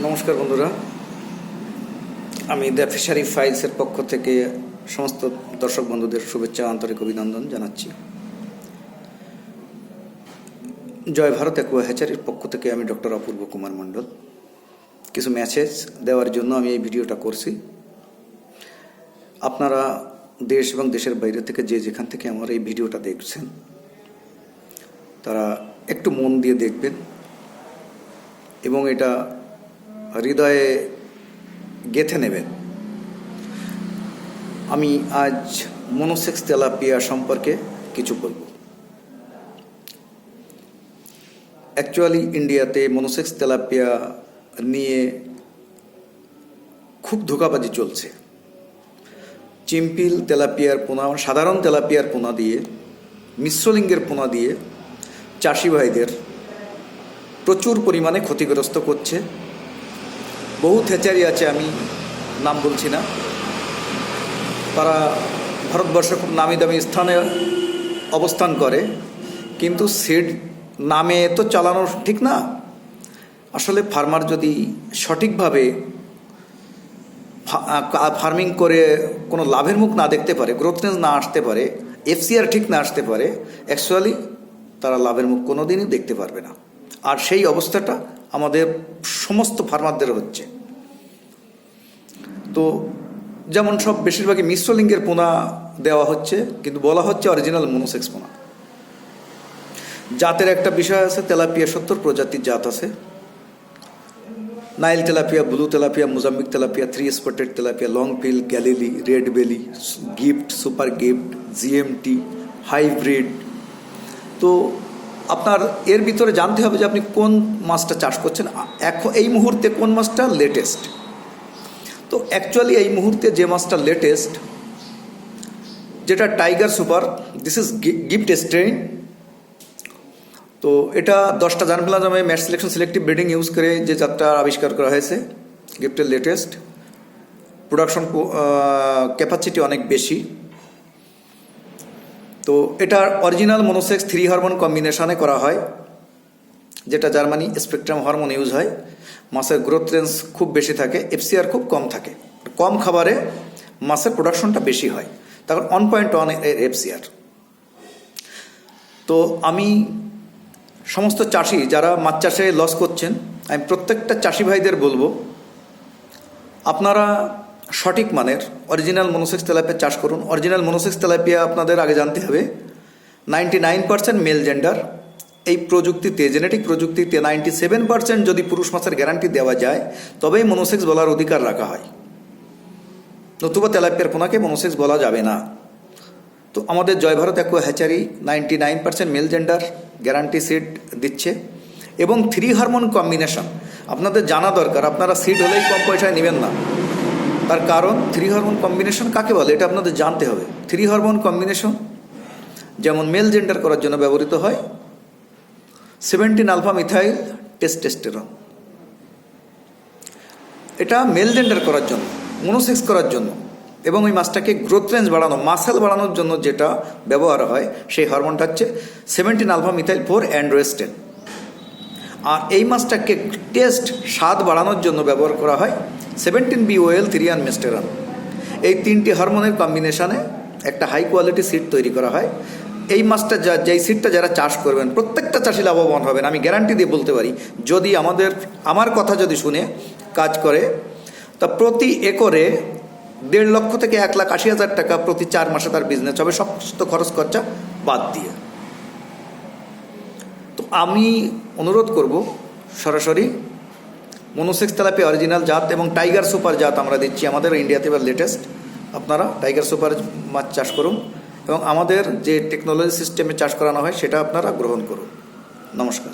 নমস্কার বন্ধুরা, আমি দ্য ফিশারি ফাইলসের পক্ষ থেকে সমস্ত দর্শক বন্ধুদের শুভেচ্ছা আন্তরিক অভিনন্দন জানাচ্ছি। জয় ভারত অ্যাকুয়া হ্যাচারির পক্ষ থেকে আমি ডক্টর অপূর্ব কুমার মণ্ডল। কিছু মেসেজ দেওয়ার জন্য আমি এই ভিডিওটা করছি। আপনারা দেশ এবং দেশের বাইরে থেকে যেখান থেকে আমার এই ভিডিওটা দেখছেন তারা একটু মন দিয়ে দেখবেন এবং এটা হৃদয়ে গেঁথে নেবেন। আমি আজ মনোসেক্স তেলাপিয়া সম্পর্কে কিছু বলবো। অ্যাকচুয়ালি ইন্ডিয়াতে মনোসেক্স তেলাপিয়া নিয়ে খুব ধোঁকাবাজি চলছে। চিম্পিল তেলাপিয়ার পোনা, সাধারণ তেলাপিয়ার পোনা দিয়ে, মিশ্রলিঙ্গের পোনা দিয়ে চাষি ভাইদের প্রচুর পরিমাণে ক্ষতিগ্রস্ত করছে। বহু হ্যাচারি আছে, আমি নাম বলছি না, তারা ভারতবর্ষে খুব নামি দামি স্থানে অবস্থান করে, কিন্তু সিড নামে তো চালানো ঠিক না। আসলে ফার্মার যদি সঠিকভাবে ফার্মিং করে কোনো লাভের মুখ না দেখতে পারে, গ্রোথনেস না আসতে পারে, এফসিআর ঠিক না আসতে পারে, অ্যাকচুয়ালি তারা লাভের মুখ কোনো দিনই দেখতে পারবে না। আর সেই অবস্থাটা আমাদের সমস্ত ফার্মারদের হচ্ছে। তো যেমন সব বেশিরভাগই মিশ্রলিঙ্গের পোনা দেওয়া হচ্ছে, কিন্তু বলা হচ্ছে অরিজিনাল মনোসেক্স পোনা। জাতের একটা বিষয় আছে। তেলাপিয়া 70 প্রজাতির জাত আছে। Nile tilapia, blue tilapia, Mozambique tilapia, 3 spotted tilapia, long fin, Galilee, red belly, gift, super gift, GMT, hybrid. তো আপনার এর ভিতরে জানতে হবে যে আপনি কোন মাছটা চাষ করছেন, এখন এই মুহূর্তে কোন মাছটা লেটেস্ট। তো অ্যাকচুয়ালি এই মুহূর্তে যে মাছটা লেটেস্ট, যেটা tiger super, this is gift strain. তো এটা 10টা জার্মপ্লাজমে mass selection selective breeding use করে যে জাতটা আবিষ্কার করা হয়েছে, গিফটের লেটেস্ট। প্রোডাকশন ক্যাপাসিটি অনেক বেশি। তো এটা অরিজিনাল মনোসেক্স 3 হরমোন কম্বিনেশনে করা হয়, যেটা জার্মানি স্পেকট্রাম হরমোন ইউজ হয়। মাছের গ্রোথ রেঞ্জ খুব বেশি থাকে, এফসিআর খুব কম থাকে। কম খাবারে মাছের প্রোডাকশনটা বেশি হয়, তখন 1.1 এর এফসিআর। তো আমি সমস্ত চাষি যারা মাছ চাষে লস করছেন, আমি প্রত্যেকটা চাষি ভাইদের বলবো, আপনারা সঠিক মানের অরিজিনাল মনোসেক্স তেলাপিয়া চাষ করুন। অরিজিনাল মনোসেক্স তেলাপিয়া আপনাদের আগে জানতে হবে 99% মেল জেন্ডার। এই প্রযুক্তিতে, জেনেটিক প্রযুক্তিতে 97% যদি পুরুষ মাছের গ্যারান্টি দেওয়া যায়, তবেই মনোসেক্স বলার অধিকার রাখা হয়, নতুবা তেলাপিয়ার পোনাকে মনোসেক্স বলা যাবে না। তো আমাদের Joy Bharat aqua hatchery 99% male gender guarantee seed দিচ্ছে এবং 3 হরমোন কম্বিনেশন আপনাদের জানা দরকার। আপনারা সিড হলেই কম পয়সায় নেবেন না, তার কারণ 3 হরমোন কম্বিনেশন কাকে বলে এটা আপনাদের জানতে হবে। 3 হরমোন কম্বিনেশন যেমন মেল জেন্ডার করার জন্য ব্যবহৃত হয় 17 আলফা মিথাইল টেস্টোস্টেরন, এটা মেল জেন্ডার করার জন্য, মনোসেক্স করার জন্য, এবং ওই মাছটাকে গ্রোথ রেঞ্জ বাড়ানো, মাসেল বাড়ানোর জন্য যেটা ব্যবহার হয় সেই হরমোনটা হচ্ছে 17 আলফা মিথাইল 4 অ্যান্ড্রোস্টেন। আর এই মাছটাকে টেস্ট, স্বাদ বাড়ানোর জন্য ব্যবহার করা হয় 17 BOL 3 আনমেস্টেরন। এই 3টি হরমোনের কম্বিনেশনে একটা হাই কোয়ালিটি সিড তৈরি করা হয়। এই মাছটা যেই সিডটা যারা চাষ করবেন, প্রত্যেকটা চাষি লাভবান হবেন, আমি গ্যারান্টি দিয়ে বলতে পারি। যদি আমার কথা যদি শুনে কাজ করে, তা প্রতি একরে 1.5 লক্ষ থেকে 1,80,000 টাকা প্রতি 4 মাসে তার বিজনেস হবে, সমস্ত খরচ খরচা বাদ দিয়ে। তো আমি অনুরোধ করব, সরাসরি মনোসেক্স তেলাপিয়া অরিজিনাল জাত এবং টাইগার সুপার জাত আমরা দিচ্ছি আমাদের ইন্ডিয়াতে এবার লেটেস্ট। আপনারা টাইগার সুপার মাছ চাষ করুন এবং আমাদের যে টেকনোলজি সিস্টেমে চাষ করানো হয় সেটা আপনারা গ্রহণ করুন। নমস্কার।